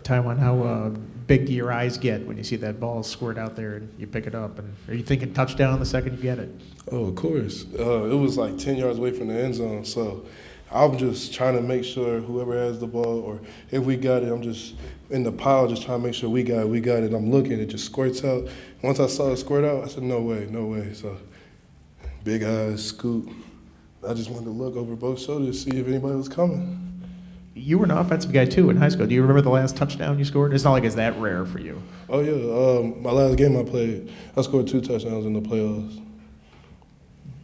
TyJuan, how big do your eyes get when you see that ball squirt out there and you pick it up? And are you thinking touchdown the second you get it? Oh, of course. It was like 10 yards away from the end zone, so I'm just trying to make sure whoever has the ball, or if we got it, I'm just in the pile just trying to make sure we got it. I'm looking, it just squirts out. Once I saw it squirt out, I said, no way. So big eyes, scoop. I just wanted to look over both shoulders to see if anybody was coming. You were an offensive guy, too, in high school. Do you remember the last touchdown you scored? It's not like it's that rare for you. Oh, yeah. My last game I played, I scored 2 touchdowns in the playoffs.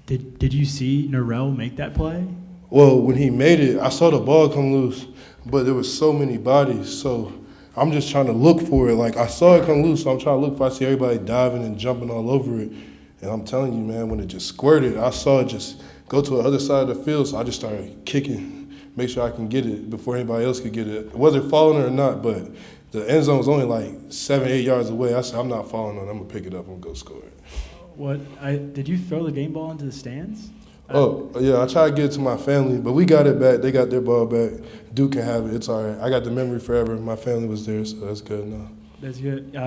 Did you see Norrell make that play? Well, when he made it, I saw the ball come loose, but there was so many bodies, so I'm just trying to look for it. Like, I saw it come loose, so I'm trying to look for it. I see everybody diving and jumping all over it. And I'm telling you, man, when it just squirted, I saw it just go to the other side of the field, so I just started kicking. Make sure I can get it before anybody else could get it. Whether falling or not, but the end zone was only like 7-8 yards away. I said, I'm not falling on it. I'm going to pick it up and go score it. Did you throw the game ball into the stands? Oh, yeah, I tried to get it to my family, but we got it back. They got their ball back. Duke can have it. It's all right. I got the memory forever. My family was there, so that's good now. That's good.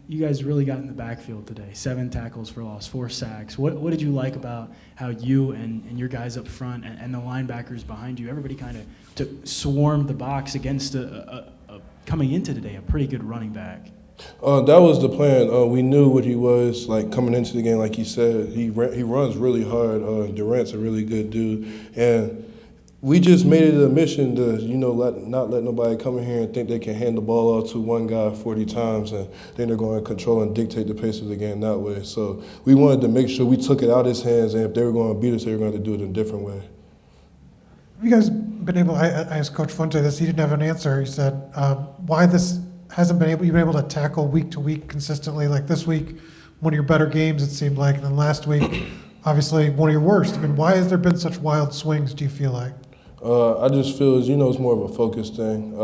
You guys really got in the backfield today. 7 tackles for loss, 4 sacks. What did you like about how you and your guys up front and the linebackers behind you, everybody kind of swarmed the box against coming into today, a pretty good running back? That was the plan. We knew what he was, like, coming into the game. Like he said, he runs really hard. Durant's a really good dude. And we just made it a mission to, not let nobody come in here and think they can hand the ball off to one guy 40 times and then they're going to control and dictate the pace of the game that way. So we wanted to make sure we took it out of his hands, and if they were going to beat us, they were going to do it in a different way. Have you guys been able, I asked Coach Fuente this, he didn't have an answer. He said, why this hasn't been able, you've been able to tackle week to week consistently, like this week, one of your better games, it seemed like, and then last week, obviously one of your worst. I mean, why has there been such wild swings, do you feel like? I just feel, it's more of a focus thing.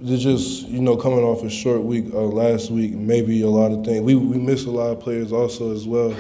It's just, coming off a short week last week, maybe a lot of things. We missed a lot of players also as well.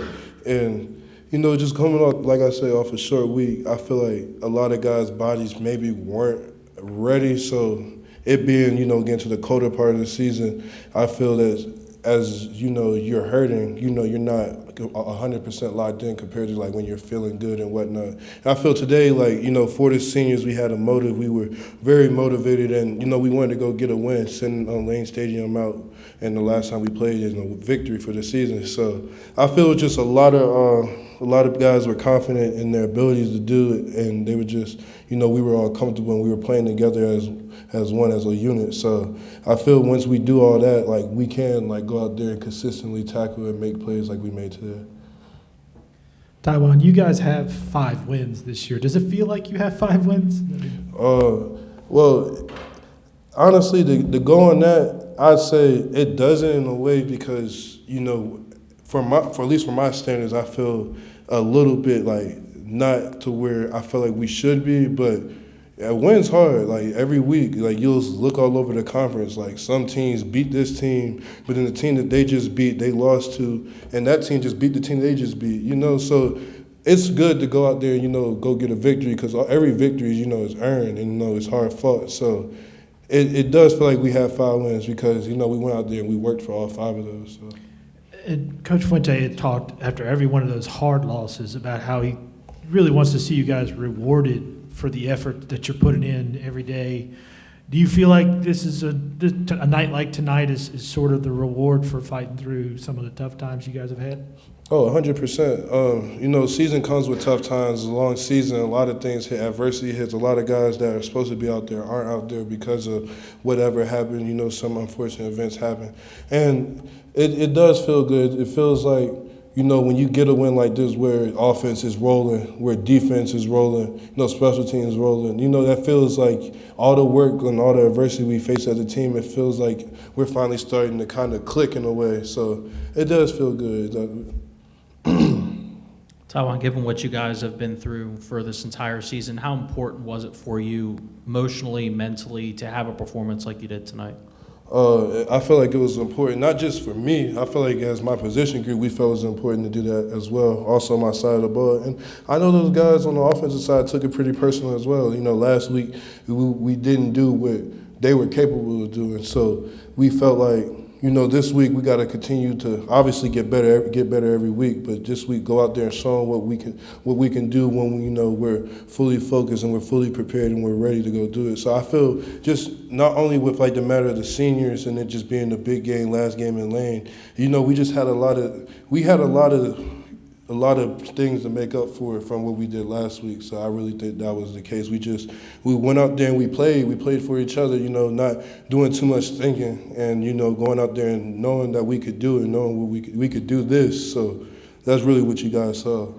And, just coming off, like I say, off a short week, I feel like a lot of guys' bodies maybe weren't ready. So it being, getting to the colder part of the season, I feel that as, you're hurting, you're not 100% locked in compared to, like, when you're feeling good and whatnot. And I feel today, like, for the seniors, we had a motive. We were very motivated, and, we wanted to go get a win, sending Lane Stadium out. And the last time we played, victory for the season. So I feel just a lot of guys were confident in their abilities to do it, and they were just, we were all comfortable and we were playing together as one, as a unit. So I feel once we do all that, like, we can, like, go out there and consistently tackle and make plays like we made today. TyJuan, you guys have 5 wins this year. Does it feel like you have 5 wins? Well, honestly, to go on that, I'd say it doesn't in a way because, for at least for my standards, I feel a little bit like not to where I feel like we should be, but a win's hard. Like, every week, like, you'll look all over the conference. Like, some teams beat this team, but then the team that they just beat, they lost to, and that team just beat the team they just beat. So it's good to go out there and go get a victory, because every victory is earned and it's hard fought. So it does feel like we have 5 wins because we went out there and we worked for all 5 of those. So. And Coach Fuente had talked after every one of those hard losses about how he really wants to see you guys rewarded for the effort that you're putting in every day. Do you feel like this is a night like tonight is sort of the reward for fighting through some of the tough times you guys have had? Oh, 100%. Season comes with tough times. It's a long season. A lot of things hit. Adversity hits. A lot of guys that are supposed to be out there aren't out there because of whatever happened. Some unfortunate events happen. And it does feel good. It feels like, when you get a win like this where offense is rolling, where defense is rolling, special teams rolling, that feels like all the work and all the adversity we face as a team, it feels like we're finally starting to kind of click in a way. So it does feel good. TyJuan, given what you guys have been through for this entire season, how important was it for you emotionally, mentally, to have a performance like you did tonight? I feel like it was important, not just for me. I feel like as my position group, we felt it was important to do that as well. Also, my side of the ball, and I know those guys on the offensive side took it pretty personal as well. You know, last week we didn't do what they were capable of doing, so we felt like, you know, this week we got to continue to obviously get better every week. But this week, go out there and show them what we can do when we, you know, we're fully focused and we're fully prepared and we're ready to go do it. So I feel just not only with like the matter of the seniors and it just being the big game, last game in Lane, you know, we just had a lot of things to make up for it from what we did last week. So I really think that was the case. We went out there and we played for each other, you know, not doing too much thinking and, you know, going out there and knowing that we could do it, knowing we could do this. So that's really what you guys saw.